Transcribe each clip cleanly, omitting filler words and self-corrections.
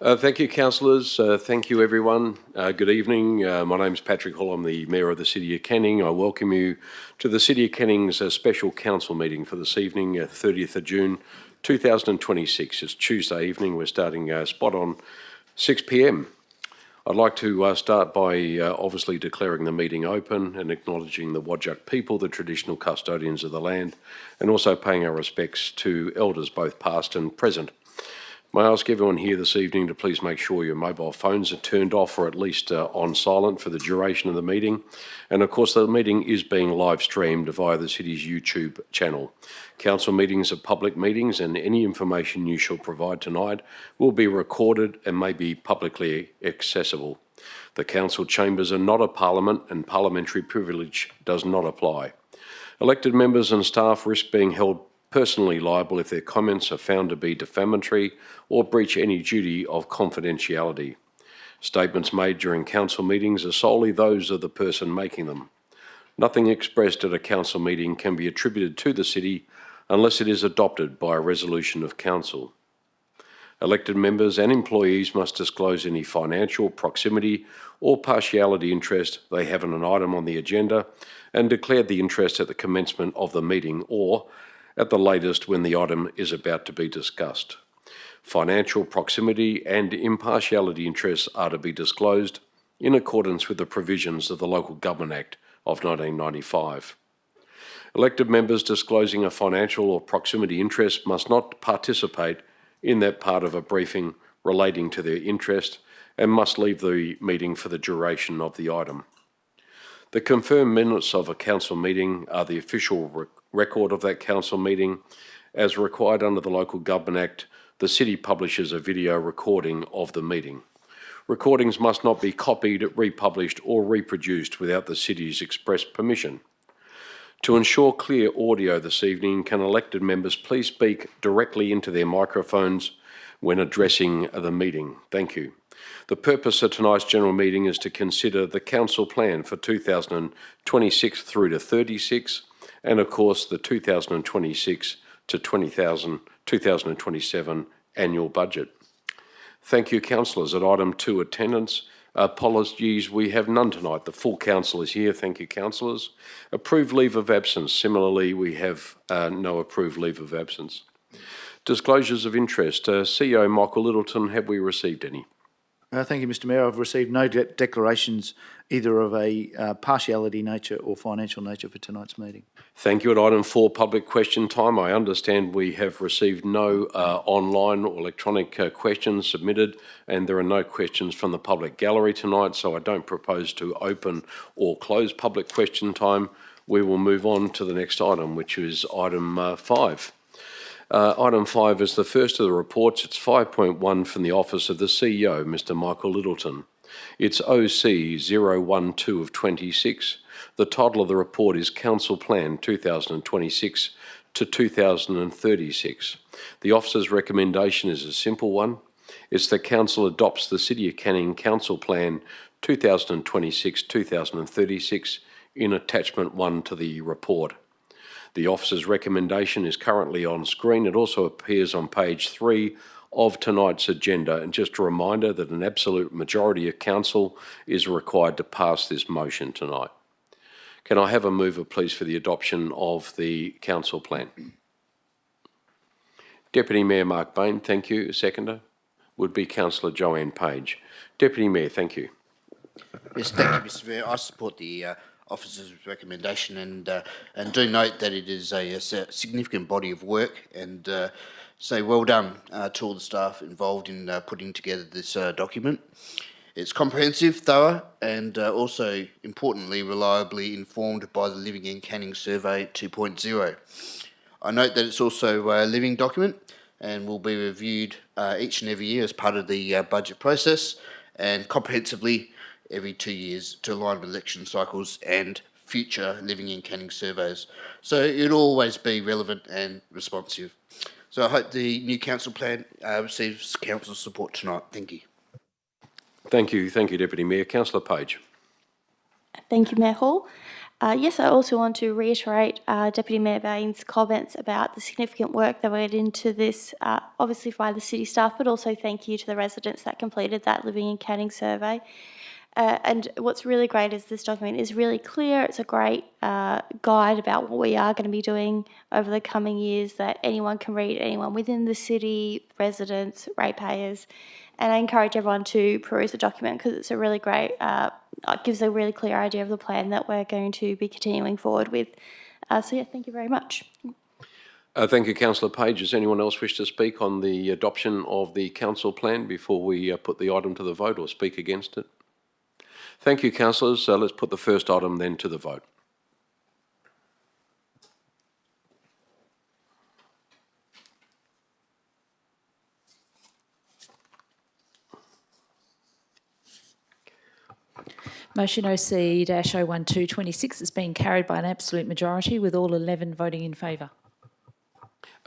Thank you, councillors. Thank you, everyone. Good evening. My name is Patrick Hall. I'm the Mayor of the City of Canning. I welcome you to the City of Canning's special council meeting for this evening, 30th of June 2026. It's Tuesday evening. We're starting spot on 6 p.m. I'd like to start by obviously declaring the meeting open and acknowledging the Whadjuk people, the traditional custodians of the land, and also paying our respects to elders, both past and present. May I ask everyone here this evening to please make sure your mobile phones are turned off or at least on silent for the duration of the meeting. And of course, the meeting is being live streamed via the City's YouTube channel. Council meetings are public meetings, and any information you shall provide tonight will be recorded and may be publicly accessible. The council chambers are not a parliament, and parliamentary privilege does not apply. Elected members and staff risk being held personally liable if their comments are found to be defamatory or breach any duty of confidentiality. Statements made during council meetings are solely those of the person making them. Nothing expressed at a council meeting can be attributed to the City unless it is adopted by a resolution of council. Elected members and employees must disclose any financial, proximity or partiality interest they have in an item on the agenda and declare the interest at the commencement of the meeting or at the latest when the item is about to be discussed. Financial proximity and impartiality interests are to be disclosed in accordance with the provisions of the Local Government Act of 1995. Elected members disclosing a financial or proximity interest must not participate in that part of a briefing relating to their interest and must leave the meeting for the duration of the item. The confirmed minutes of a council meeting are the official record of that council meeting. As required under the Local Government Act, the City publishes a video recording of the meeting. Recordings must not be copied, republished or reproduced without the City's express permission. To ensure clear audio this evening, can elected members please speak directly into their microphones when addressing the meeting? Thank you. The purpose of tonight's general meeting is to consider the council plan for 2026 through to 36, and of course the 2026 to 2027 annual budget. Thank you, councillors. At item 2, attendance. Apologies, we have none tonight. The full council is here. Thank you, councillors. Approved leave of absence. Similarly, we have no approved leave of absence. Disclosures of interest. CEO Michael Littleton, have we received any? Thank you, Mr Mayor. I've received no declarations either of a partiality nature or financial nature for tonight's meeting. Thank you. At item 4, public question time, I understand we have received no online or electronic questions submitted, and there are no questions from the public gallery tonight, so I don't propose to open or close public question time. We will move on to the next item, which is item 5. Item 5 is the first of the reports. It's 5.1 from the Office of the CEO, Mr Michael Littleton. It's OC 012 of 26. The title of the report is Council Plan 2026 to 2036. The Officer's recommendation is a simple one. It's that Council adopts the City of Canning Council Plan 2026-2036 in Attachment 1 to the report. The Officer's recommendation is currently on screen. It also appears on page 3 of tonight's agenda. And just a reminder that an absolute majority of council is required to pass this motion tonight. Can I have a mover, please, for the adoption of the council plan? Deputy Mayor Mark Bain, thank you. Seconder would be Councillor Joanne Page. Deputy Mayor, thank you. Yes, thank you, Mr Mayor. I support the Officer's recommendation and do note that it is a significant body of work and say well done to all the staff involved in putting together this document. It's comprehensive, thorough and also importantly reliably informed by the Living in Canning Survey 2.0. I note that it's also a living document and will be reviewed each and every year as part of the budget process and comprehensively every 2 years to align with election cycles and future Living in Canning surveys. So it'll always be relevant and responsive. So I hope the new council plan receives council support tonight. Thank you. Thank you, Deputy Mayor. Councillor Page. Thank you, Mayor Hall. Yes, I also want to reiterate Deputy Mayor Bain's comments about the significant work that went into this, obviously by the city staff, but also thank you to the residents that completed that Living in Canning survey. And what's really great is this document is really clear. It's a great guide about what we are going to be doing over the coming years that anyone can read, anyone within the city, residents, ratepayers. And I encourage everyone to peruse the document because it's a really great, it gives a really clear idea of the plan that we're going to be continuing forward with. So yeah, thank you very much. Thank you, Councillor Page. Does anyone else wish to speak on the adoption of the council plan before we put the item to the vote or speak against it? Thank you, councillors. Let's put the first item then to the vote. Motion OC-01226 has been carried by an absolute majority with all 11 voting in favour.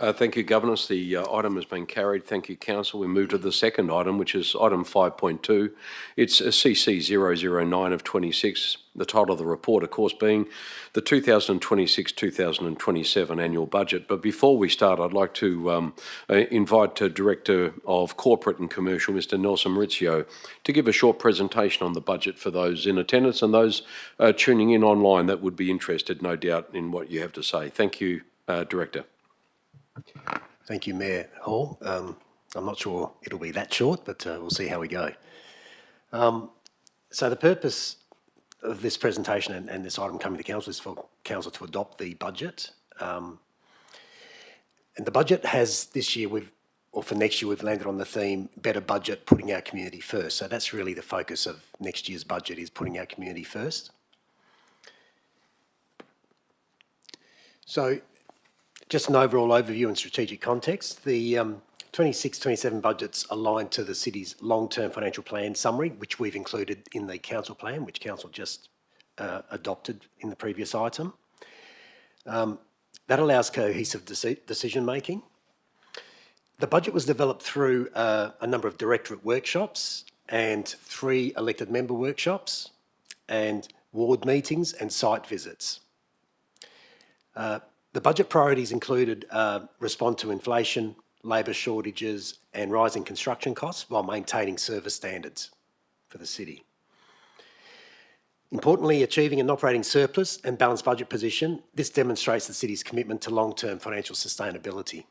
Thank you, Governors. The item has been carried. Thank you, Council. We move to the second item, which is item 5.2. It's a CC 009 of 26. The title of the report, of course, being the 2026-2027 annual budget. But before we start, I'd like to invite Director of Corporate and Commercial, Mr. Nelson Maurizio, to give a short presentation on the budget for those in attendance and those tuning in online that would be interested, no doubt, in what you have to say. Thank you, Director. Thank you, Mayor Hall. I'm not sure it'll be that short, but we'll see how we go. So the purpose of this presentation and this item coming to Council is for Council to adopt the budget. And the budget has this year, or for next year, we've landed on the theme, better budget, putting our community first. So that's really the focus of next year's budget, is putting our community first. So just an overall overview and strategic context. The 26-27 budget's aligned to the city's long-term financial plan summary, which we've included in the council plan, which council just adopted in the previous item. That allows cohesive decision-making. The budget was developed through a number of directorate workshops and 3 elected member workshops and ward meetings and site visits. The budget priorities included respond to inflation, labour shortages and rising construction costs while maintaining service standards for the city. Importantly, achieving an operating surplus and balanced budget position, this demonstrates the city's commitment to long-term financial sustainability.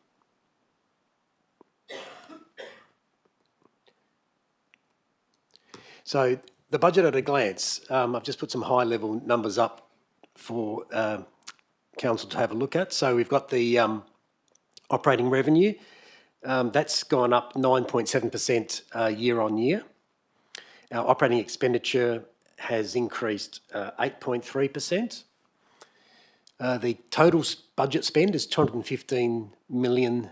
So the budget at a glance, I've just put some high-level numbers up for Council to have a look at. So we've got the operating revenue. That's gone up 9.7% year on year. Our operating expenditure has increased 8.3%. The total budget spend is $215 million,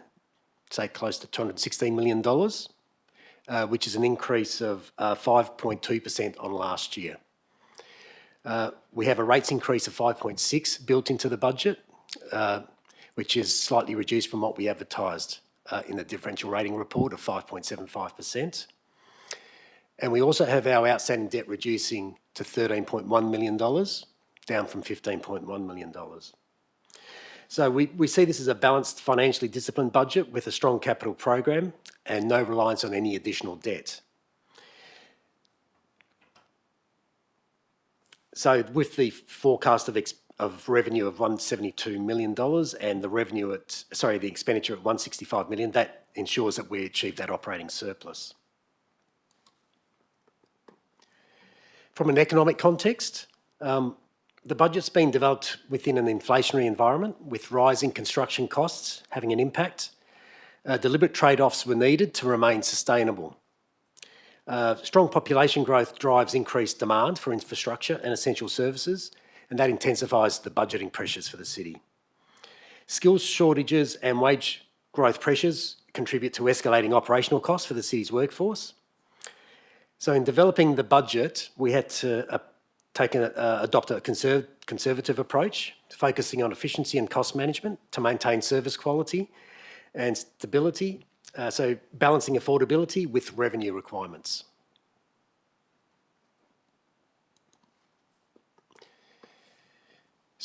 say close to $216 million, which is an increase of 5.2% on last year. We have a rates increase of 5.6 built into the budget, which is slightly reduced from what we advertised in the differential rating report of 5.75%. And we also have our outstanding debt reducing to $13.1 million, down from $15.1 million. So we see this as a balanced, financially disciplined budget with a strong capital program and no reliance on any additional debt. So with the forecast of revenue of $172 million and the expenditure at $165 million, that ensures that we achieve that operating surplus. From an economic context, the budget's been developed within an inflationary environment with rising construction costs having an impact. Deliberate trade-offs were needed to remain sustainable. Strong population growth drives increased demand for infrastructure and essential services, and that intensifies the budgeting pressures for the city. Skills shortages and wage growth pressures contribute to escalating operational costs for the city's workforce. So in developing the budget, we had to adopt a conservative approach, focusing on efficiency and cost management to maintain service quality and stability, so balancing affordability with revenue requirements.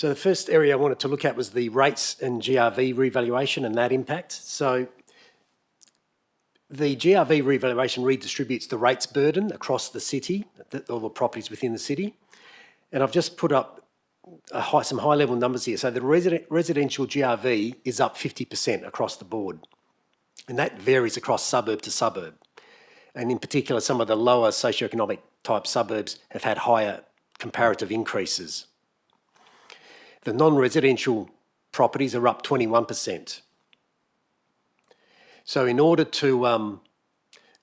So the first area I wanted to look at was the rates and GRV revaluation and that impact. So the GRV revaluation redistributes the rates burden across the city, all the properties within the city. And I've just put up some high-level numbers here. So the residential GRV is up 50% across the board. And that varies across suburb to suburb. And in particular, some of the lower socioeconomic type suburbs have had higher comparative increases. The non-residential properties are up 21%. So in order to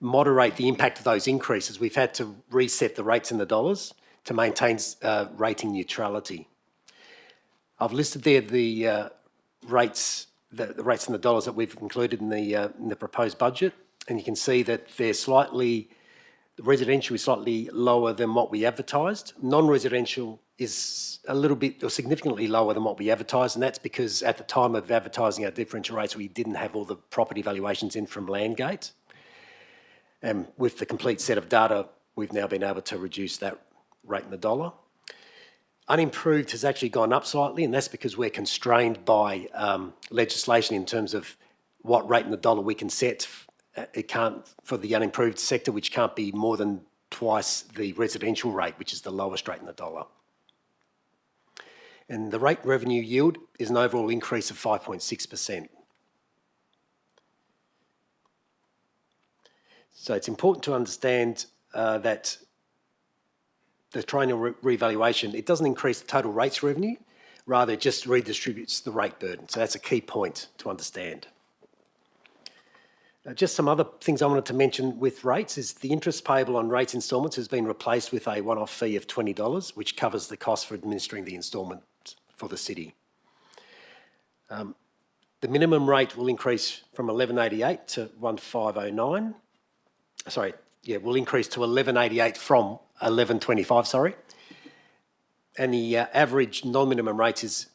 moderate the impact of those increases, we've had to reset the rates in the dollars to maintain rating neutrality. I've listed there the rates in the dollars that we've included in the proposed budget, and you can see that the residential is slightly lower than what we advertised. Non-residential is a little bit or significantly lower than what we advertised, and that's because at the time of advertising our differential rates, we didn't have all the property valuations in from Landgate. And with the complete set of data, we've now been able to reduce that rate in the dollar. Unimproved has actually gone up slightly, and that's because we're constrained by legislation in terms of what rate in the dollar we can set. It can't, for the unimproved sector, which can't be more than twice the residential rate, which is the lowest rate in the dollar. And the rate revenue yield is an overall increase of 5.6%. So it's important to understand that the triennial revaluation, it doesn't increase the total rates revenue, rather it just redistributes the rate burden. So that's a key point to understand. Just some other things I wanted to mention with rates is the interest payable on rates instalments has been replaced with a one-off fee of $20, which covers the cost for administering the instalment for the city. The minimum rate will increase from $11.88 to $15.09. Sorry, yeah, will increase to $11.88 from $11.25, sorry. And the average non-minimum rate is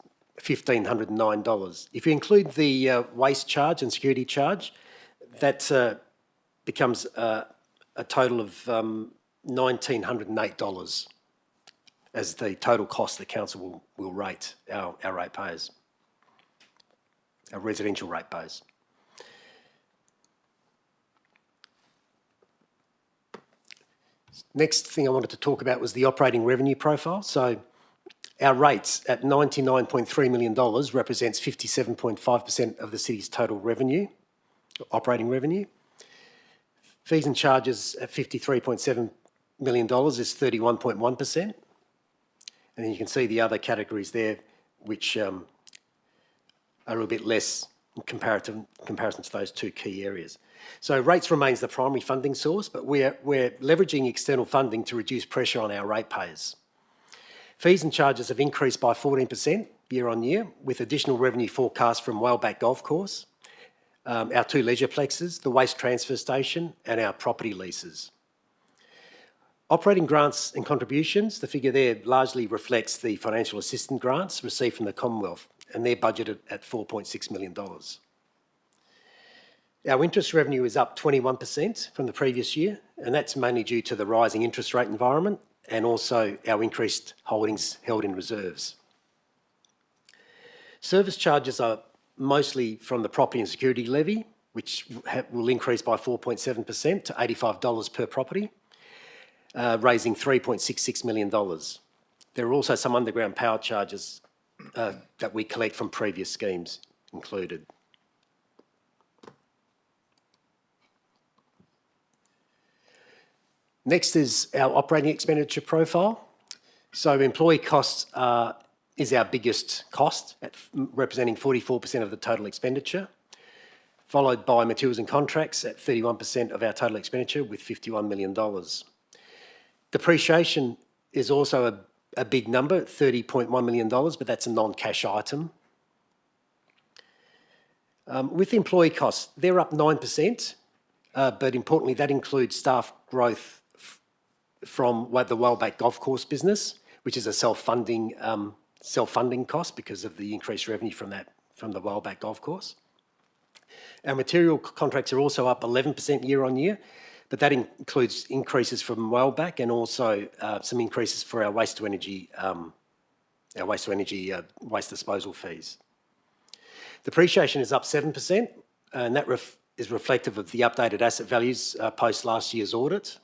$1,509. If you include the waste charge and security charge, that becomes a total of $1,908 as the total cost the council will rate our ratepayers, our residential ratepayers. Next thing I wanted to talk about was the operating revenue profile. So our rates at $99.3 million represents 57.5% of the city's total revenue, operating revenue. Fees and charges at $53.7 million is 31.1%. And then you can see the other categories there, which are a little bit less in comparison to those two key areas. So rates remains the primary funding source, but we're leveraging external funding to reduce pressure on our ratepayers. Fees and charges have increased by 14% year on year, with additional revenue forecast from Wellback Golf Course, our two leisure plexes, the waste transfer station, and our property leases. Operating grants and contributions, the figure there largely reflects the financial assistance grants received from the Commonwealth, and they're budgeted at $4.6 million. Our interest revenue is up 21% from the previous year, and that's mainly due to the rising interest rate environment and also our increased holdings held in reserves. Service charges are mostly from the property and security levy, which will increase by 4.7% to $85 per property, raising $3.66 million. There are also some underground power charges that we collect from previous schemes included. Next is our operating expenditure profile. So employee costs is our biggest cost, representing 44% of the total expenditure, followed by materials and contracts at 31% of our total expenditure with $51 million. Depreciation is also a big number, $30.1 million, but that's a non-cash item. With employee costs, they're up 9%, but importantly, that includes staff growth from the Wellback Golf Course business, which is a self-funding cost because of the increased revenue from the Wellback Golf Course. Our material contracts are also up 11% year on year, but that includes increases from Wellback and also some increases for our waste to energy our waste-to-energy waste disposal fees. Depreciation is up 7%, and that is reflective of the updated asset values post last year's audit.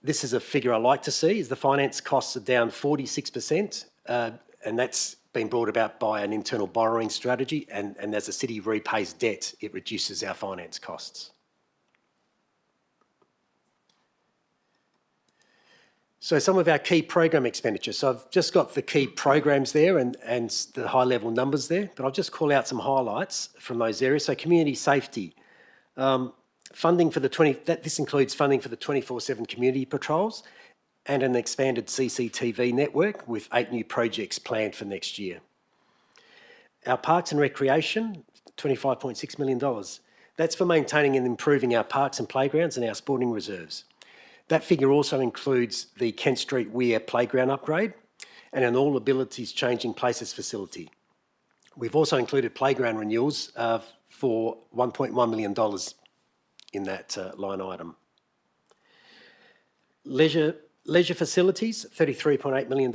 This is a figure I like to see, is the finance costs are down 46%, and that's been brought about by an internal borrowing strategy, and as the city repays debt, it reduces our finance costs. So some of our key program expenditure. So I've just got the key programs there and the high-level numbers there, but I'll just call out some highlights from those areas. So community safety, funding for this includes funding for the 24/7 community patrols and an expanded CCTV network with 8 new projects planned for next year. Our parks and recreation, $25.6 million. That's for maintaining and improving our parks and playgrounds and our sporting reserves. That figure also includes the Kent Street Weir playground upgrade and an all abilities changing places facility. We've also included playground renewals for $1.1 million in that line item. Leisure facilities, $33.8 million.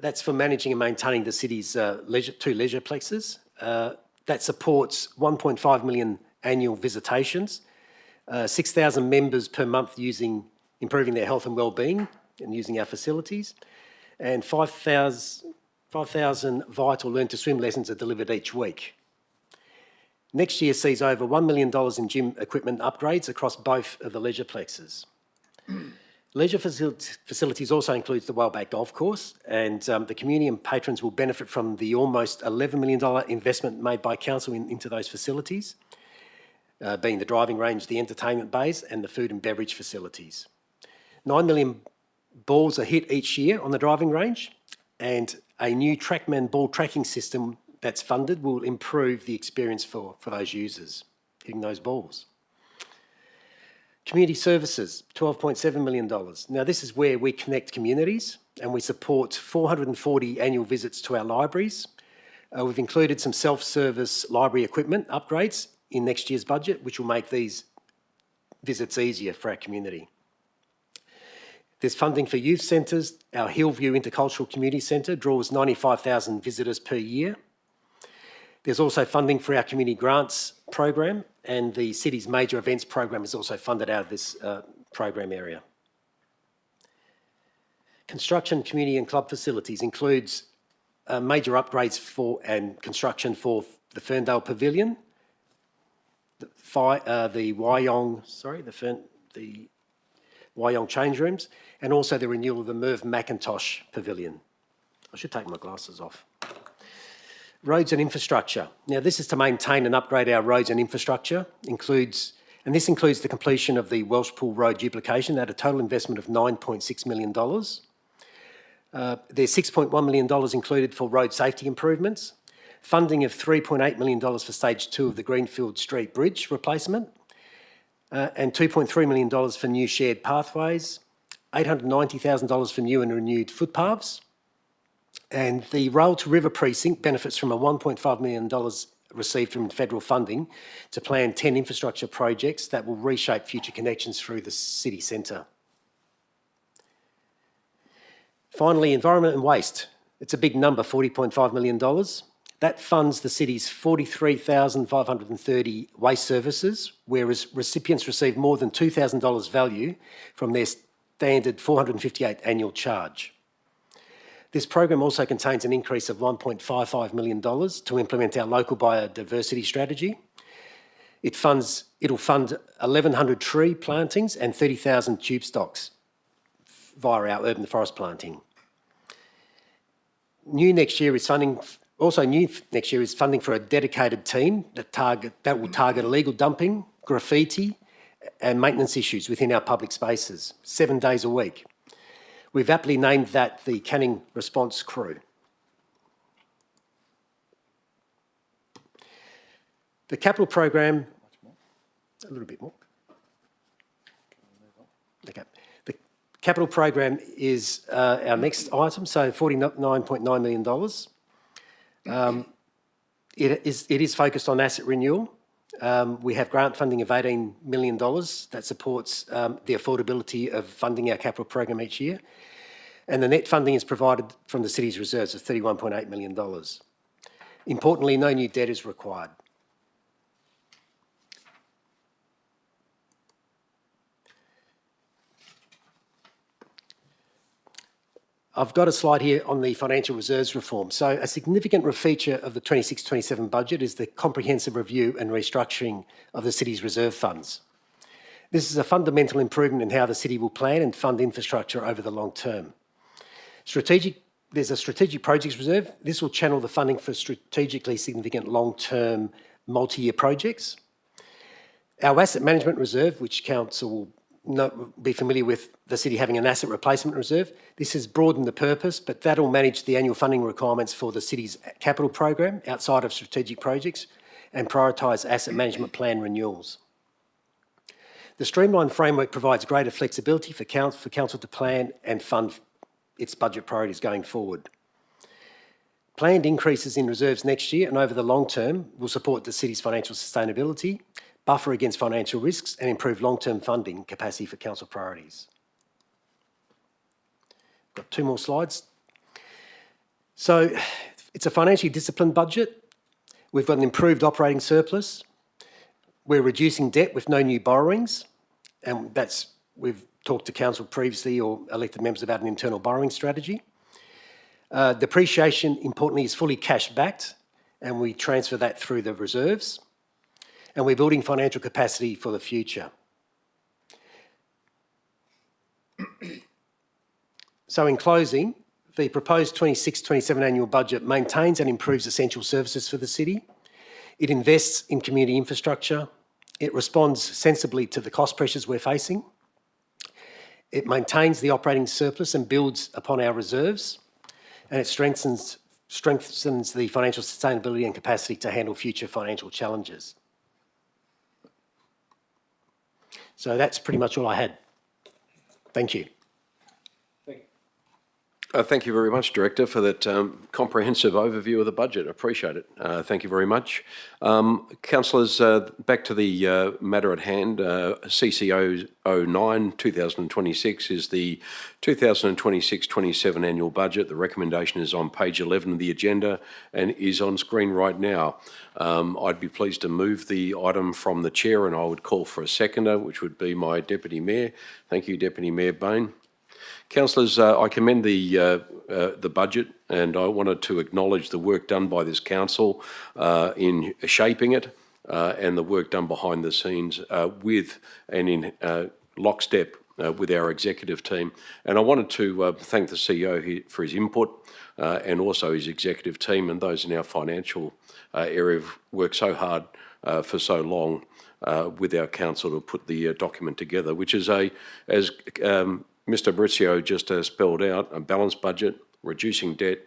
That's for managing and maintaining the city's two leisure plexes. That supports 1.5 million annual visitations, 6,000 members per month improving their health and well-being and using our facilities, and 5,000 vital learn to swim lessons are delivered each week. Next year sees over $1 million in gym equipment upgrades across both of the leisure plexes. Leisure facilities also includes the Wellback Golf Course, and the community and patrons will benefit from the almost $11 million investment made by council into those facilities, being the driving range, the entertainment bays and the food and beverage facilities. 9 million balls are hit each year on the driving range, and a new TrackMan ball tracking system that's funded will improve the experience for those users hitting those balls. Community services, $12.7 million. Now, this is where we connect communities and we support 440 annual visits to our libraries. We've included some self-service library equipment upgrades in next year's budget, which will make these visits easier for our community. There's funding for youth centres. Our Hillview Intercultural Community Centre draws 95,000 visitors per year. There's also funding for our community grants program, and the city's major events program is also funded out of this program area. Construction, community and club facilities includes major upgrades and construction for the Ferndale Pavilion, the Wyong change rooms, and also the renewal of the Merv McIntosh Pavilion. I should take my glasses off. Roads and infrastructure. Now, this is to maintain and upgrade our roads and infrastructure. This includes the completion of the Welshpool Road duplication at a total investment of $9.6 million. There's $6.1 million included for road safety improvements, funding of $3.8 million for stage 2 of the Greenfield Street Bridge replacement, and $2.3 million for new shared pathways, $890,000 for new and renewed footpaths, and the Rail to River precinct benefits from a $1.5 million received from federal funding to plan 10 infrastructure projects that will reshape future connections through the city centre. Finally, environment and waste. It's a big number, $40.5 million. That funds the city's 43,530 waste services, whereas recipients receive more than $2,000 value from their standard $458 annual charge. This program also contains an increase of $1.55 million to implement our local biodiversity strategy. It'll fund 1,100 tree plantings and 30,000 tube stocks via our urban forest planting. New next year is funding for a dedicated team that will target illegal dumping, graffiti and maintenance issues within our public spaces, 7 days a week. We've aptly named that the Canning Response Crew. The capital program, a little bit more. Okay. The capital program is our next item, so $49.9 million. It is focused on asset renewal. We have grant funding of $18 million that supports the affordability of funding our capital program each year. and the net funding is provided from the city's reserves of $31.8 million. Importantly, no new debt is required. I've got a slide here on the financial reserves reform. So a significant feature of the 26-27 budget is the comprehensive review and restructuring of the city's reserve funds. This is a fundamental improvement in how the city will plan and fund infrastructure over the long term. There's a strategic projects reserve. This will channel the funding for strategically significant long-term multi-year projects. Our asset management reserve, which council will be familiar with the city having an asset replacement reserve. This has broadened the purpose, but that will manage the annual funding requirements for the city's capital program outside of strategic projects and prioritise asset management plan renewals. The streamlined framework provides greater flexibility for council to plan and fund its budget priorities going forward. Planned increases in reserves next year and over the long term will support the city's financial sustainability, buffer against financial risks and improve long-term funding capacity for council priorities. Got 2 more slides. So it's a financially disciplined budget. We've got an improved operating surplus. We're reducing debt with no new borrowings. And we've talked to council previously or elected members about an internal borrowing strategy. Depreciation, importantly, is fully cash backed and we transfer that through the reserves. And we're building financial capacity for the future. So in closing, the proposed 26-27 annual budget maintains and improves essential services for the city. It invests in community infrastructure. It responds sensibly to the cost pressures we're facing. It maintains the operating surplus and builds upon our reserves. And it strengthens the financial sustainability and capacity to handle future financial challenges. So that's pretty much all I had. Thank you. Thank you very much, Director, for that comprehensive overview of the budget. Appreciate it. Thank you very much. Councillors, back to the matter at hand. CCO 09 2026 is the 2026-27 annual budget. The recommendation is on page 11 of the agenda and is on screen right now. I'd be pleased to move the item from the chair and I would call for a seconder, which would be my Deputy Mayor. Thank you, Deputy Mayor Bain. Councillors, I commend the budget and I wanted to acknowledge the work done by this council in shaping it and the work done behind the scenes with and in lockstep with our executive team. And I wanted to thank the CEO for his input and also his executive team and those in our financial area who've worked so hard for so long with our council to put the document together, which is as Mr. Maurizio just spelled out, a balanced budget, reducing debt.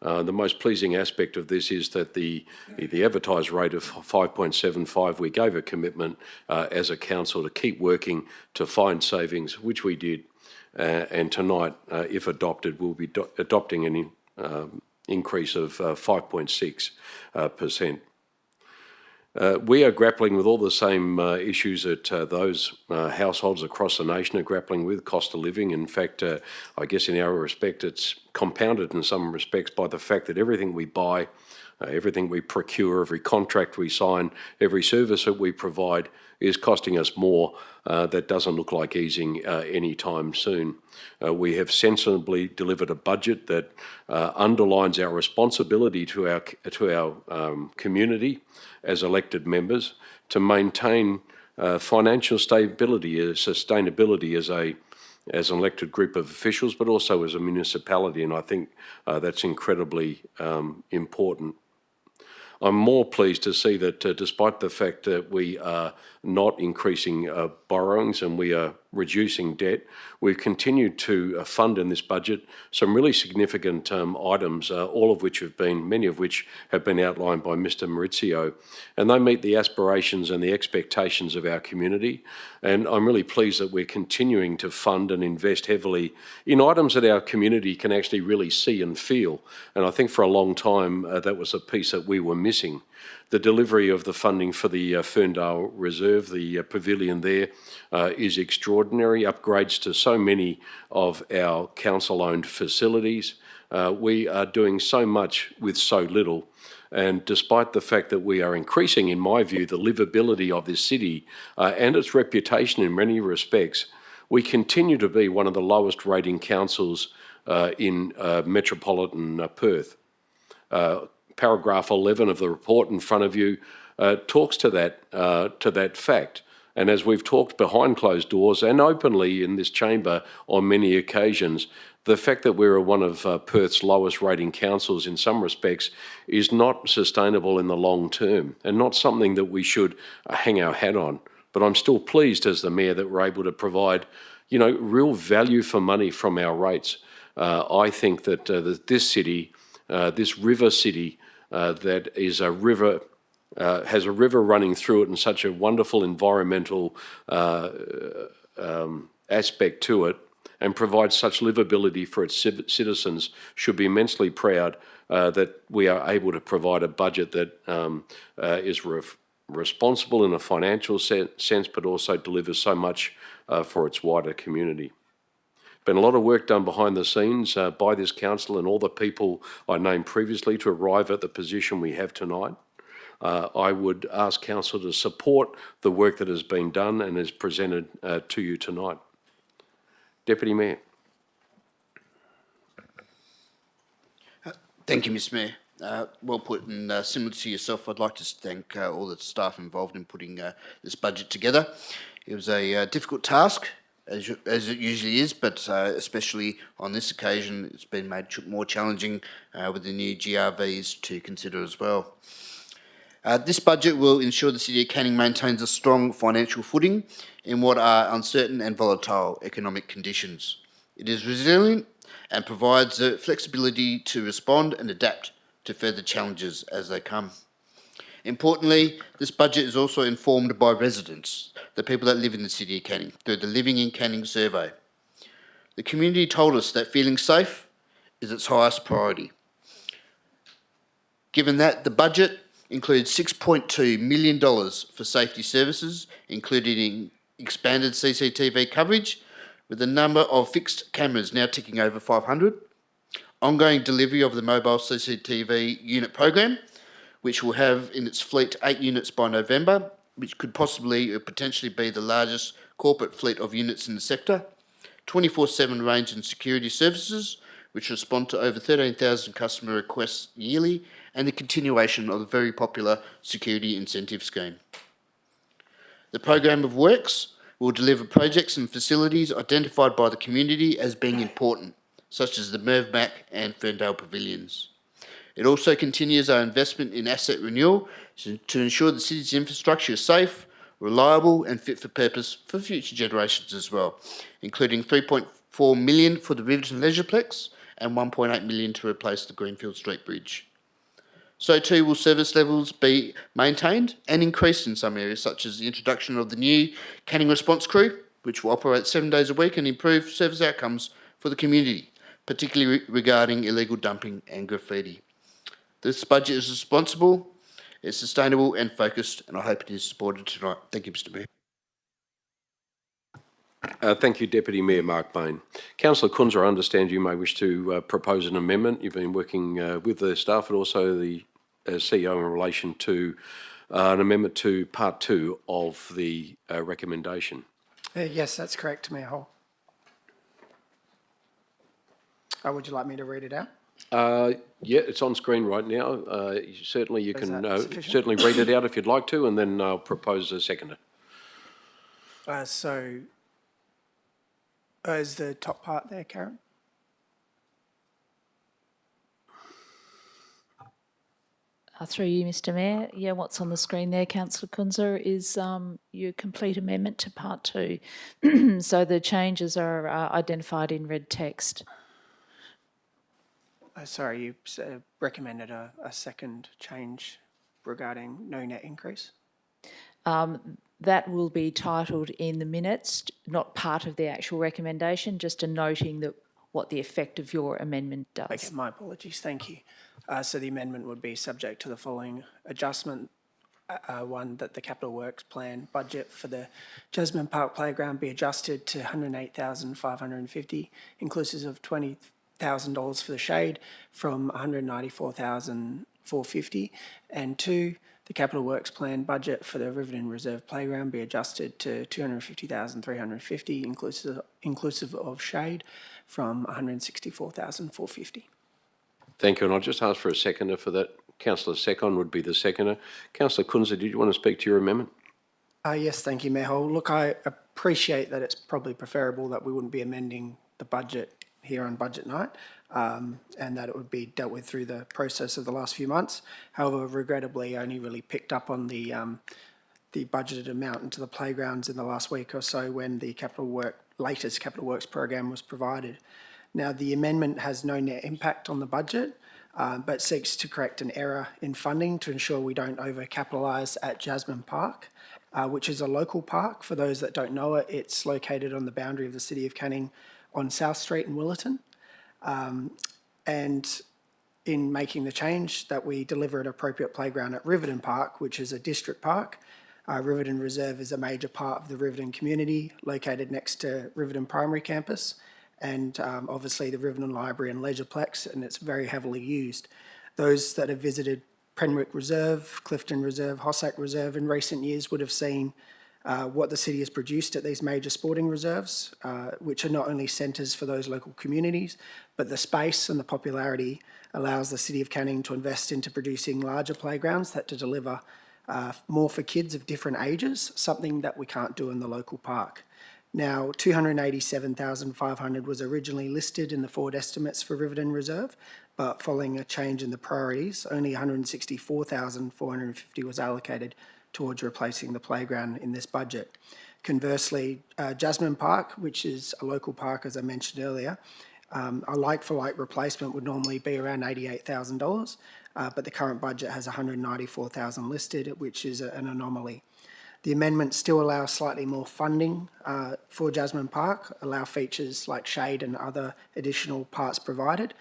The most pleasing aspect of this is that the advertised rate of 5.75, we gave a commitment as a council to keep working to find savings, which we did. And tonight, if adopted, we'll be adopting an increase of 5.6%. We are grappling with all the same issues that those households across the nation are grappling with, cost of living. In fact, I guess in our respect, it's compounded in some respects by the fact that everything we buy, everything we procure, every contract we sign, every service that we provide is costing us more. That doesn't look like easing anytime soon. We have sensibly delivered a budget that underlines our responsibility to our community as elected members to maintain financial stability, sustainability as an elected group of officials, but also as a municipality, and I think that's incredibly important. I'm more pleased to see that despite the fact that we are not increasing borrowings and we are reducing debt, we've continued to fund in this budget some really significant items, many of which have been outlined by Mr. Maurizio, and they meet the aspirations and the expectations of our community. And I'm really pleased that we're continuing to fund and invest heavily in items that our community can actually really see and feel. And I think for a long time that was a piece that we were missing. The delivery of the funding for the Ferndale Reserve, the pavilion there, is extraordinary. Upgrades to so many of our council-owned facilities. We are doing so much with so little. And despite the fact that we are increasing, in my view, the livability of this city and its reputation in many respects, we continue to be one of the lowest rating councils in metropolitan Perth. Paragraph 11 of the report in front of you talks to that fact. And as we've talked behind closed doors and openly in this chamber on many occasions, the fact that we're one of Perth's lowest rating councils in some respects is not sustainable in the long term and not something that we should hang our hat on. But I'm still pleased as the Mayor that we're able to provide, real value for money from our rates. I think that this city, this river city that is a river, has a river running through it and such a wonderful environmental aspect to it, and provides such livability for its citizens, should be immensely proud that we are able to provide a budget that is responsible in a financial sense, but also delivers so much for its wider community. Been a lot of work done behind the scenes by this council and all the people I named previously to arrive at the position we have tonight. I would ask council to support the work that has been done and is presented to you tonight. Deputy Mayor. Thank you, Mr. Mayor. Well put, and similar to yourself, I'd like to thank all the staff involved in putting this budget together. It was a difficult task, as it usually is, but especially on this occasion, it's been made more challenging with the new GRVs to consider as well. This budget will ensure the City of Canning maintains a strong financial footing in what are uncertain and volatile economic conditions. It is resilient and provides the flexibility to respond and adapt to further challenges as they come. Importantly, this budget is also informed by residents, the people that live in the City of Canning, through the Living in Canning survey. The community told us that feeling safe is its highest priority. Given that, the budget includes $6.2 million for safety services, including expanded CCTV coverage, with the number of fixed cameras now ticking over 500, ongoing delivery of the mobile CCTV unit program, which will have in its fleet 8 units by November, which could possibly or potentially be the largest corporate fleet of units in the sector, 24/7 range and security services, which respond to over 13,000 customer requests yearly, and the continuation of the very popular security incentive scheme. The program of works will deliver projects and facilities identified by the community as being important, such as the Merv-Mac and Ferndale pavilions. It also continues our investment in asset renewal to ensure the city's infrastructure is safe, reliable and fit for purpose for future generations as well, including $3.4 million for the Riverton Leisureplex and $1.8 million to replace the Greenfield Street Bridge. So too will service levels be maintained and increased in some areas, such as the introduction of the new Canning Response Crew, which will operate 7 days a week and improve service outcomes for the community, particularly regarding illegal dumping and graffiti. This budget is responsible, it's sustainable and focused, and I hope it is supported tonight. Thank you, Mr. Mayor. Thank you, Deputy Mayor Mark Bain. Councillor Kunzer, I understand you may wish to propose an amendment. You've been working with the staff and also the CEO in relation to an amendment to Part 2 of the recommendation. Yes, that's correct, Mayor Hall. Would you like me to read it out? Yeah, it's on screen right now. Certainly you can certainly read it out if you'd like to, and then I'll propose a seconder. Is the top part there, Karen? Through you, Mr. Mayor. Yeah, what's on the screen there, Councillor Kunzer, is your complete amendment to Part 2. So the changes are identified in red text. Sorry, you recommended a second change regarding no net increase? That will be titled in the minutes, not part of the actual recommendation, just a noting that what the effect of your amendment does. Okay, my apologies, thank you. So the amendment would be subject to the following adjustment. One, that the capital works plan budget for the Jasmine Park Playground be adjusted to $108,550, inclusive of $20,000 for the shade, from $194,450. And two, the capital works plan budget for the Riverton Reserve Playground be adjusted to $250,350, inclusive of shade, from $164,450. Thank you, and I'll just ask for a seconder for that. Councillor Secon would be the seconder. Councillor Kunze, did you want to speak to your amendment? Yes, thank you, Mayor Hall. Look, I appreciate that it's probably preferable that we wouldn't be amending the budget here on budget night, and that it would be dealt with through the process of the last few months. However, regrettably, I only really picked up on the budgeted amount into the playgrounds in the last week or so when the latest capital works program was provided. Now, the amendment has no net impact on the budget, but seeks to correct an error in funding to ensure we don't over-capitalise at Jasmine Park, which is a local park. For those that don't know it, it's located on the boundary of the City of Canning on South Street in Willerton. And in making the change that we deliver an appropriate playground at Riverton Park, which is a district park. Riverton Reserve is a major part of the Riverton community, located next to Riverton Primary Campus, and obviously the Riverton Library and Leisureplex, and it's very heavily used. Those that have visited Prenwick Reserve, Clifton Reserve, Hossack Reserve in recent years would have seen what the city has produced at these major sporting reserves, which are not only centres for those local communities, but the space and the popularity allows the City of Canning to invest into producing larger playgrounds that to deliver more for kids of different ages, something that we can't do in the local park. Now, $287,500 was originally listed in the forward estimates for Riverton Reserve, but following a change in the priorities, only $164,450 was allocated towards replacing the playground in this budget. Conversely, Jasmine Park, which is a local park, as I mentioned earlier, a like-for-like replacement would normally be around $88,000, but the current budget has $194,000 listed, which is an anomaly. The amendment still allows slightly more funding for Jasmine Park, allow features like shade and other additional parts provided.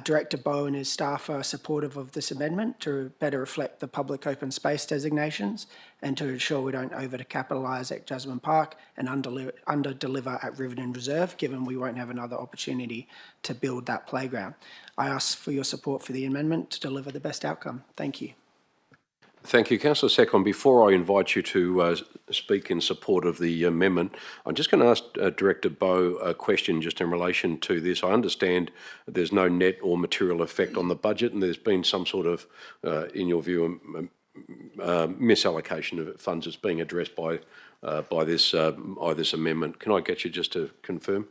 Director Bowe and his staff are supportive of this amendment to better reflect the public open space designations and to ensure we don't over-capitalise at Jasmine Park and under-deliver at Riverton Reserve, given we won't have another opportunity to build that playground. I ask for your support for the amendment to deliver the best outcome. Thank you. Thank you, Councillor Secon. Before I invite you to speak in support of the amendment, I'm just going to ask Director Bowe a question just in relation to this. I understand there's no net or material effect on the budget, and there's been some sort of, in your view, misallocation of funds that's being addressed by this amendment. Can I get you just to confirm?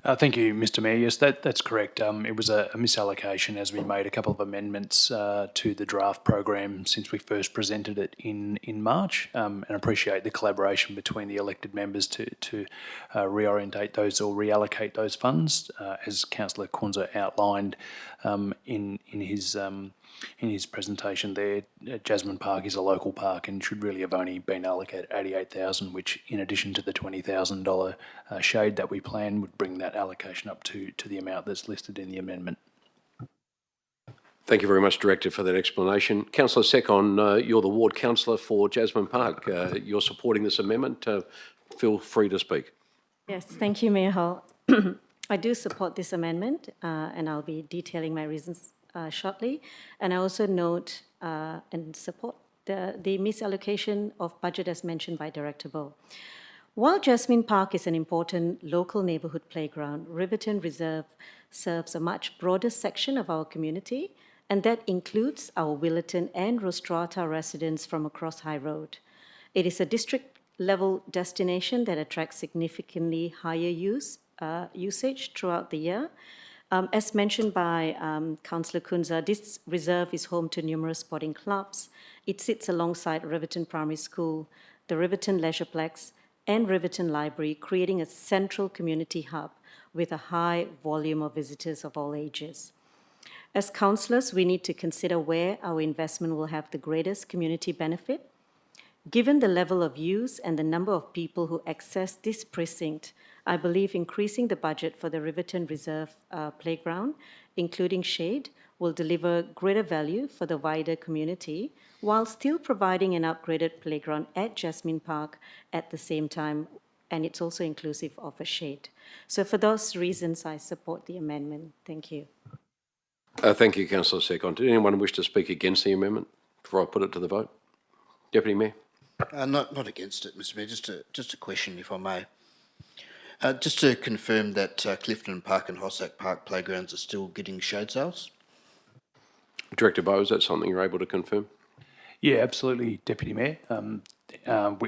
Thank you, Mr. Mayor. Yes, that's correct. It was a misallocation as we made a couple of amendments to the draft program since we first presented it in March, and appreciate the collaboration between the elected members to reorientate those or reallocate those funds, as Councillor Kunze outlined in his presentation there. Jasmine Park is a local park and should really have only been allocated $88,000, which, in addition to the $20,000 shade that we plan, would bring that allocation up to the amount that's listed in the amendment. Thank you very much, Director, for that explanation. Councillor Secon, you're the Ward Councillor for Jasmine Park. You're supporting this amendment. Feel free to speak. Yes, thank you, Mayor Hall. I do support this amendment, and I'll be detailing my reasons shortly. And I also note and support the misallocation of budget as mentioned by Director Bowe. While Jasmine Park is an important local neighbourhood playground, Riverton Reserve serves a much broader section of our community, and that includes our Willerton and Rostrata residents from across High Road. It is a district-level destination that attracts significantly higher usage throughout the year. As mentioned by Councillor Kunze, this reserve is home to numerous sporting clubs. It sits alongside Riverton Primary School, the Riverton Leisureplex, and Riverton Library, creating a central community hub with a high volume of visitors of all ages. As councillors, we need to consider where our investment will have the greatest community benefit. Given the level of use and the number of people who access this precinct, I believe increasing the budget for the Riverton Reserve playground, including shade, will deliver greater value for the wider community while still providing an upgraded playground at Jasmine Park at the same time, and it's also inclusive of a shade. So for those reasons, I support the amendment. Thank you. Thank you, Councillor Second. Did anyone wish to speak against the amendment before I put it to the vote? Deputy Mayor. Not against it, Mr Mayor, just a question, if I may. Just to confirm that Clifton Park and Hossack Park playgrounds are still getting shade sales? Director Bowe, is that something you're able to confirm? Yeah, absolutely, Deputy Mayor.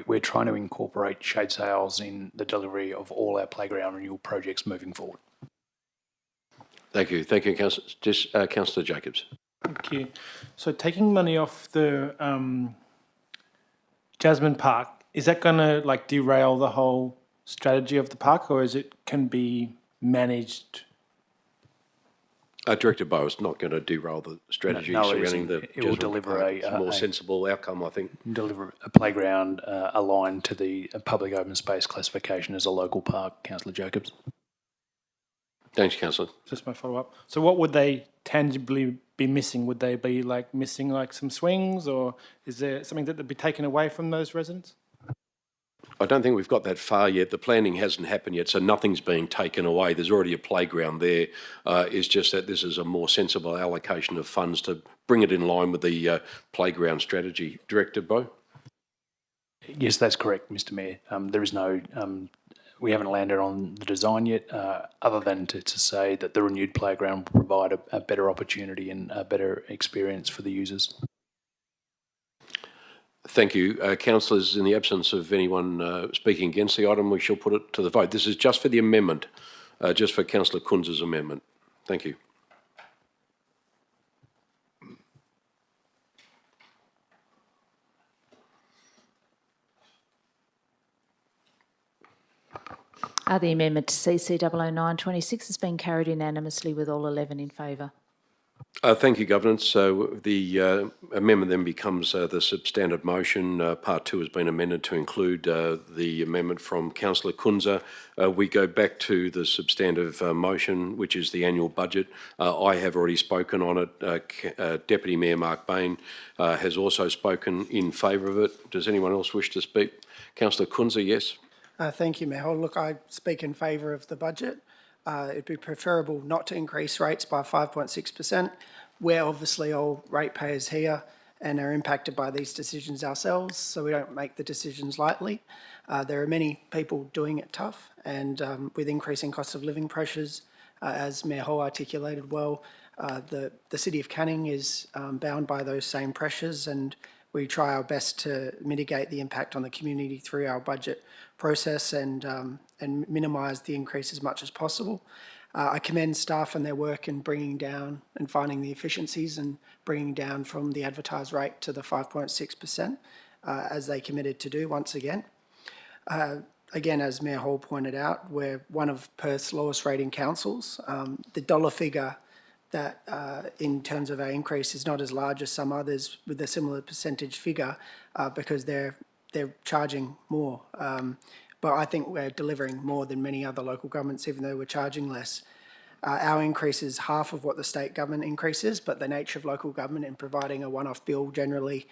We're trying to incorporate shade sales in the delivery of all our playground renewal projects moving forward. Thank you. Thank you, Councillor Jacobs. Thank you. So taking money off the Jasmine Park, is that going to like derail the whole strategy of the park, or is it can be managed? Director Bowe is not going to derail the strategy surrounding the It will Jasmine deliver Park. It's a more sensible outcome, I think. Deliver a playground aligned to the public open space classification as a local park, Councillor Jacobs. Thanks, Councillor. Just my follow-up. So what would they tangibly be missing? Would they be like missing like some swings, or is there something that would be taken away from those residents? I don't think we've got that far yet. The planning hasn't happened yet, so nothing's being taken away. There's already a playground there. It's just that this is a more sensible allocation of funds to bring it in line with the playground strategy. Director Bowe? Yes, that's correct, Mr Mayor. There is no... we haven't landed on the design yet, other than to say that the renewed playground will provide a better opportunity and a better experience for the users. Thank you. Councillors, in the absence of anyone speaking against the item, we shall put it to the vote. This is just for the amendment, just for Councillor Kunz's amendment. Thank you. The amendment to CC 00926 has been carried unanimously with all 11 in favour. Thank you, Governance. So the amendment then becomes the substantive motion. Part 2 has been amended to include the amendment from Councillor Kunza. We go back to the substantive motion, which is the annual budget. I have already spoken on it. Deputy Mayor Mark Bain has also spoken in favour of it. Does anyone else wish to speak? Councillor Kunza, yes. Thank you, Mayor. Look, I speak in favour of the budget. It'd be preferable not to increase rates by 5.6%. We're obviously all ratepayers here and are impacted by these decisions ourselves, so we don't make the decisions lightly. There are many people doing it tough, and with increasing cost of living pressures, as Mayor Hall articulated well, the City of Canning is bound by those same pressures, and we try our best to mitigate the impact on the community through our budget process and minimise the increase as much as possible. I commend staff and their work in bringing down and finding the efficiencies and bringing down from the advertised rate to the 5.6%, as they committed to do once again. Again, as Mayor Hall pointed out, we're one of Perth's lowest rating councils. The dollar figure that in terms of our increase is not as large as some others with a similar percentage figure because they're charging more. But I think we're delivering more than many other local governments, even though we're charging less. Our increase is half of what the state government increases, but the nature of local government in providing a one-off bill generally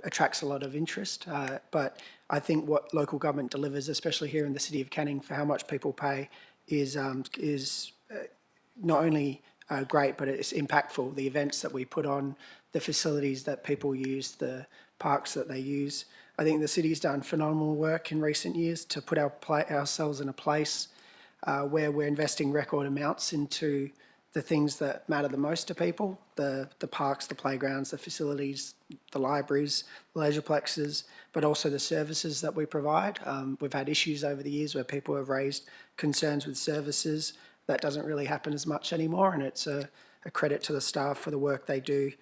attracts a lot of interest. But I think what local government delivers, especially here in the City of Canning, for how much people pay is not only great, but it's impactful. The events that we put on, the facilities that people use, the parks that they use. I think the city's done phenomenal work in recent years to put ourselves in a place where we're investing record amounts into the things that matter the most to people, the parks, the playgrounds, the facilities, the libraries, leisureplexes, but also the services that we provide. We've had issues over the years where people have raised concerns with services. That doesn't really happen as much anymore, and it's a credit to the staff for the work they do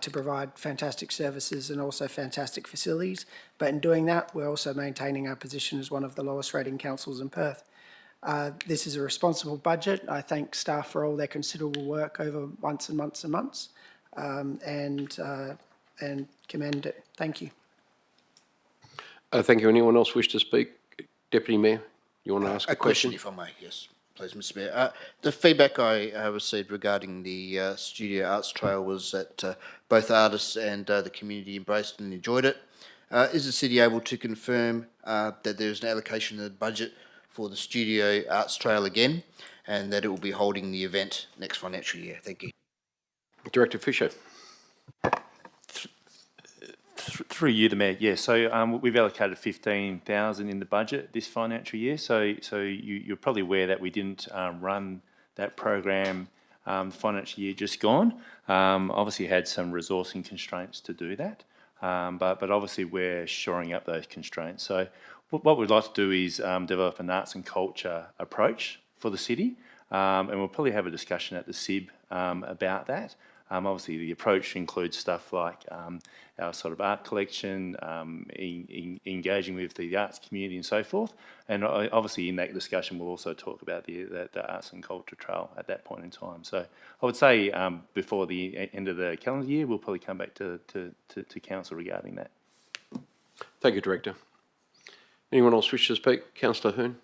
to provide fantastic services and also fantastic facilities. But in doing that, we're also maintaining our position as one of the lowest rating councils in Perth. This is a responsible budget. I thank staff for all their considerable work over months and months and months, and commend it. Thank you. Thank you. Anyone else wish to speak? Deputy Mayor, you want to ask a question? If I may, yes. Please, Mr Mayor. The feedback I received regarding the Studio Arts Trail was that both artists and the community embraced and enjoyed it. Is the city able to confirm that there is an allocation of the budget for the Studio Arts Trail again, and that it will be holding the event next financial year? Thank you. Director Fisher. Through you, the Mayor, yeah. So we've allocated 15,000 in the budget this financial year. So you're probably aware that we didn't run that program the financial year just gone. Obviously had some resourcing constraints to do that, but obviously we're shoring up those constraints. So what we'd like to do is develop an arts and culture approach for the city, and we'll probably have a discussion at the SIB about that. Obviously, the approach includes stuff like our sort of art collection, engaging with the arts community and so forth. And obviously in that discussion, we'll also talk about the Arts and Culture Trail at that point in time. So I would say before the end of the calendar year, we'll probably come back to Council regarding that. Thank you, Director. Anyone else wish to speak? Councillor Hearn.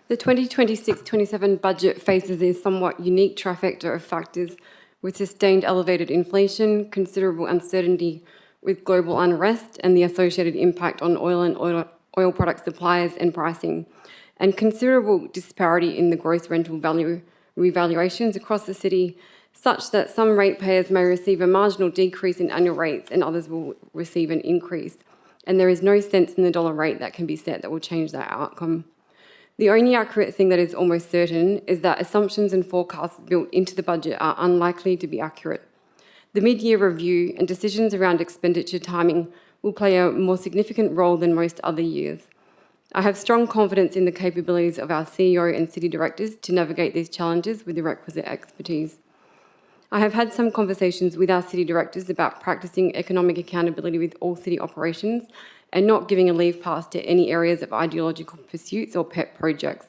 The 2026-27 budget faces a somewhat unique trifecta of factors with sustained elevated inflation, considerable uncertainty with global unrest and the associated impact on oil and oil product suppliers and pricing, and considerable disparity in the gross rental value revaluations across the city, such that some ratepayers may receive a marginal decrease in annual rates and others will receive an increase. And there is no sense in the dollar rate that can be set that will change that outcome. The only accurate thing that is almost certain is that assumptions and forecasts built into the budget are unlikely to be accurate. The mid-year review and decisions around expenditure timing will play a more significant role than most other years. I have strong confidence in the capabilities of our CEO and city directors to navigate these challenges with the requisite expertise. I have had some conversations with our city directors about practicing economic accountability with all city operations and not giving a leave pass to any areas of ideological pursuits or pet projects.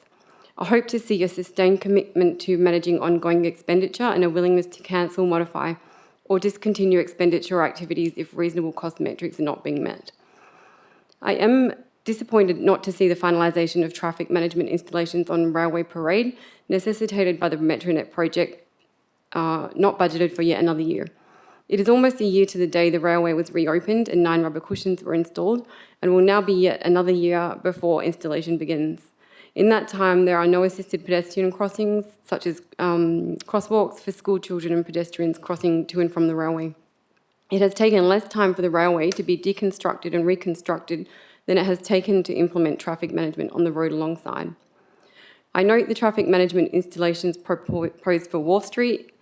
I hope to see a sustained commitment to managing ongoing expenditure and a willingness to cancel, modify, or discontinue expenditure activities if reasonable cost metrics are not being met. I am disappointed not to see the finalisation of traffic management installations on Railway Parade necessitated by the Metronet project not budgeted for yet another year. It is almost a year to the day the railway was reopened and 9 rubber cushions were installed, and will now be yet another year before installation begins. In that time, there are no assisted pedestrian crossings, such as crosswalks for school children and pedestrians crossing to and from the railway. It has taken less time for the railway to be deconstructed and reconstructed than it has taken to implement traffic management on the road alongside. I note the traffic management installations proposed for Wharf Street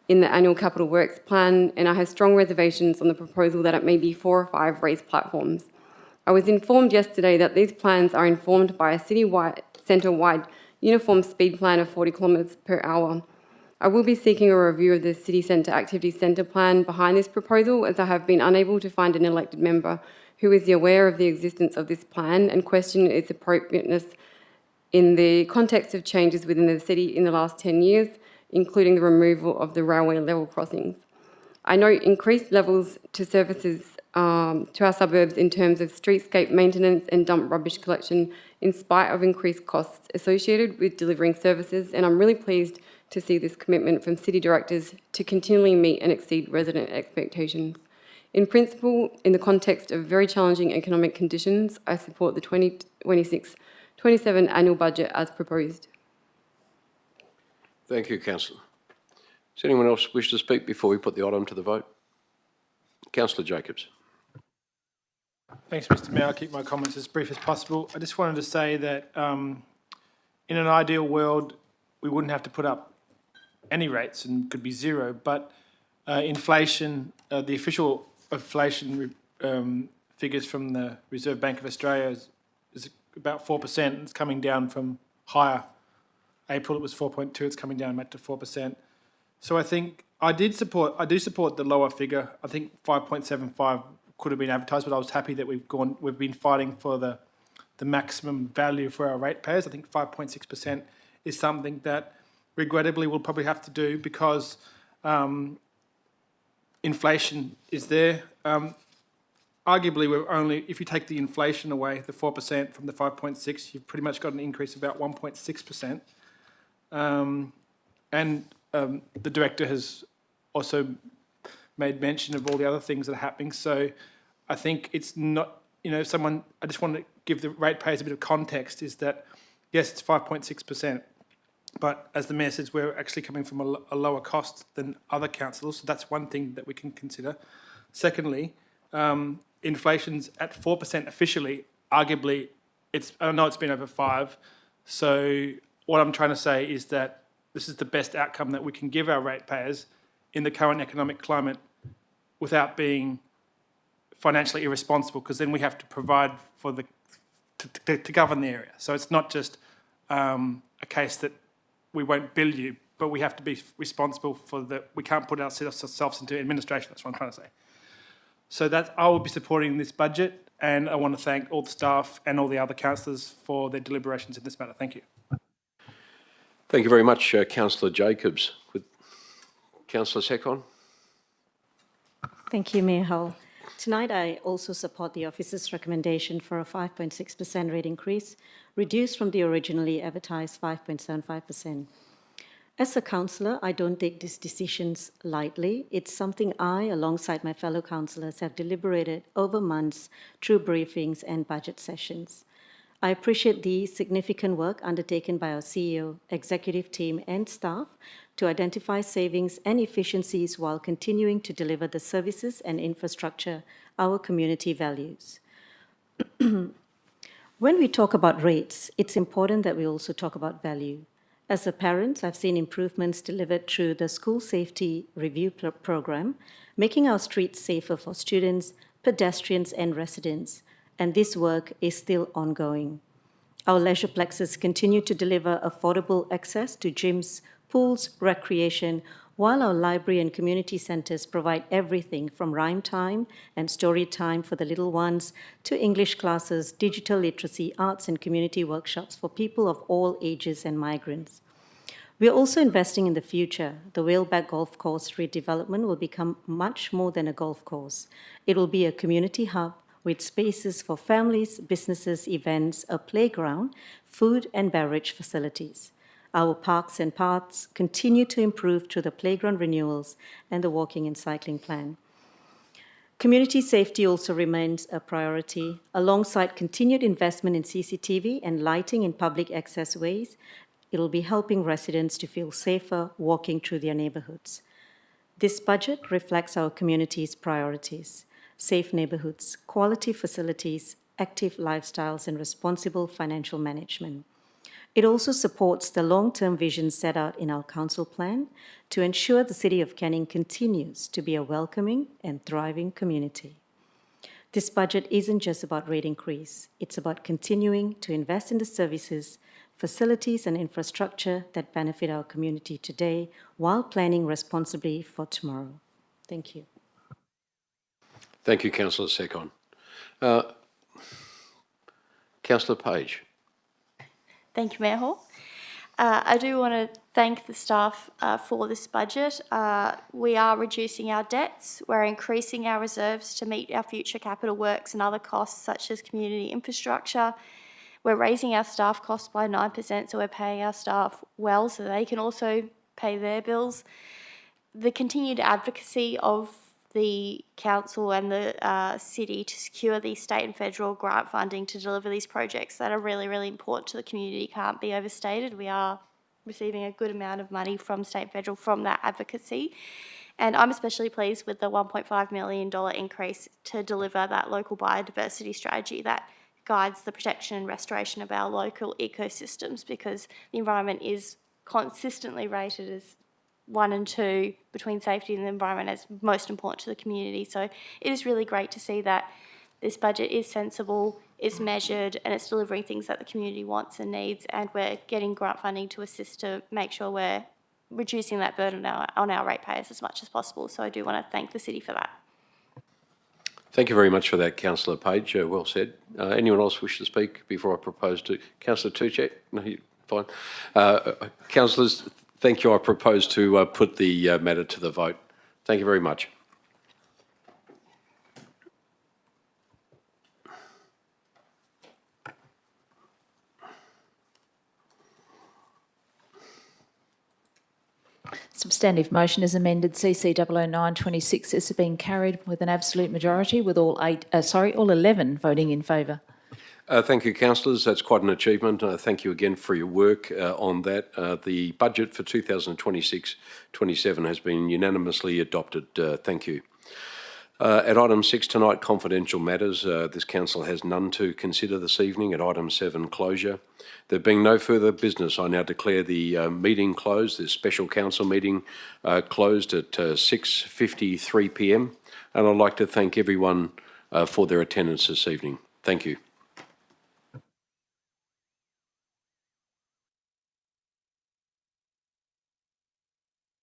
in the annual capital works plan, and I have strong reservations on the proposal that it may be 4 or 5 raised platforms. I was informed yesterday that these plans are informed by a city-wide, centre-wide uniform speed plan of 40 kilometres per hour. I will be seeking a review of the City Centre Activity Centre plan behind this proposal, as I have been unable to find an elected member who is aware of the existence of this plan and question its appropriateness in the context of changes within the city in the last 10 years, including the removal of the railway level crossings. I note increased levels to services to our suburbs in terms of streetscape maintenance and dump rubbish collection, in spite of increased costs associated with delivering services, and I'm really pleased to see this commitment from city directors to continually meet and exceed resident expectations. In principle, in the context of very challenging economic conditions, I support the 2026-27 annual budget as proposed. Thank you, Councillor. Does anyone else wish to speak before we put the item to the vote? Councillor Jacobs. Thanks, Mr Mayor. I'll keep my comments as brief as possible. I just wanted to say that in an ideal world, we wouldn't have to put up any rates and could be zero, but inflation, the official inflation figures from the Reserve Bank of Australia is about 4%. It's coming down from higher. April it was 4.2, it's coming down back to 4%. So I think I do support the lower figure. I think 5.75 could have been advertised, but I was happy that we've been fighting for the maximum value for our ratepayers. I think 5.6% is something that regrettably we'll probably have to do because inflation is there. arguably we're only, if you take the inflation away, the 4% from the 5.6, you've pretty much got an increase of about 1.6%. The director has also made mention of all the other things that are happening. So I think it's not, I just want to give the ratepayers a bit of context, is that, yes, it's 5.6%, but as the Mayor says, we're actually coming from a lower cost than other councils, so that's one thing that we can consider. Secondly, inflation's at 4% officially. Arguably, I know it's been over 5%. So what I'm trying to say is that this is the best outcome that we can give our ratepayers in the current economic climate without being financially irresponsible, because then we have to provide for to govern the area. So it's not just a case that we won't bill you, but we have to be responsible for we can't put ourselves into administration. That's what I'm trying to say. So I will be supporting this budget, and I want to thank all the staff and all the other councillors for their deliberations in this matter. Thank you. Thank you very much, Councillor Jacobs. Councillor Secon. Thank you, Mayor Hull. Tonight, I also support the office's recommendation for a 5.6% rate increase, reduced from the originally advertised 5.75%. As a councillor, I don't take these decisions lightly. It's something I, alongside my fellow councillors, have deliberated over months through briefings and budget sessions. I appreciate the significant work undertaken by our CEO, executive team, and staff to identify savings and efficiencies while continuing to deliver the services and infrastructure our community values. When we talk about rates, it's important that we also talk about value. As a parent, I've seen improvements delivered through the School Safety Review Program, making our streets safer for students, pedestrians, and residents, and this work is still ongoing. Our leisure plexes continue to deliver affordable access to gyms, pools, recreation, while our library and community centres provide everything from rhyme time and story time for the little ones to English classes, digital literacy, arts and community workshops for people of all ages and migrants. We are also investing in the future. The Whaleback Golf Course redevelopment will become much more than a golf course. It will be a community hub with spaces for families, businesses, events, a playground, food and beverage facilities. Our parks and paths continue to improve through the playground renewals and the walking and cycling plan. Community safety also remains a priority. Alongside continued investment in CCTV and lighting in public access ways, it will be helping residents to feel safer walking through their neighbourhoods. This budget reflects our community's priorities: safe neighbourhoods, quality facilities, active lifestyles, and responsible financial management. It also supports the long-term vision set out in our council plan to ensure the City of Canning continues to be a welcoming and thriving community. This budget isn't just about rate increase, it's about continuing to invest in the services, facilities and infrastructure that benefit our community today while planning responsibly for tomorrow. Thank you. Thank you, Councillor Secon. Councillor Page. Thank you, Mayor Hall. I do want to thank the staff for this budget. We are reducing our debts. We're increasing our reserves to meet our future capital works and other costs such as community infrastructure. We're raising our staff costs by 9%, so we're paying our staff well so they can also pay their bills. The continued advocacy of the council and the city to secure the state and federal grant funding to deliver these projects that are really, really important to the community can't be overstated. We are receiving a good amount of money from state and federal from that advocacy. And I'm especially pleased with the $1.5 million increase to deliver that local biodiversity strategy that guides the protection and restoration of our local ecosystems, because the environment is consistently rated as 1 and 2 between safety and the environment as most important to the community. So it is really great to see that this budget is sensible, it's measured, and it's delivering things that the community wants and needs, and we're getting grant funding to assist to make sure we're reducing that burden on our ratepayers as much as possible. So I do want to thank the city for that. Thank you very much for that, Councillor Page. Well said. Anyone else wish to speak before I propose to... Councillor Tuchek? No, you're fine. Councillors, thank you. I propose to put the matter to the vote. Thank you very much. Substantive motion is amended. CC 00926 has been carried with an absolute majority, with all 11 voting in favour. Thank you, councillors. That's quite an achievement. Thank you again for your work on that. The budget for 2026-27 has been unanimously adopted. Thank you. At item 6 tonight, confidential matters. This council has none to consider this evening. At item 7, closure. There being no further business, I now declare the meeting closed, this special council meeting closed at 6:53 p.m. And I'd like to thank everyone for their attendance this evening. Thank you.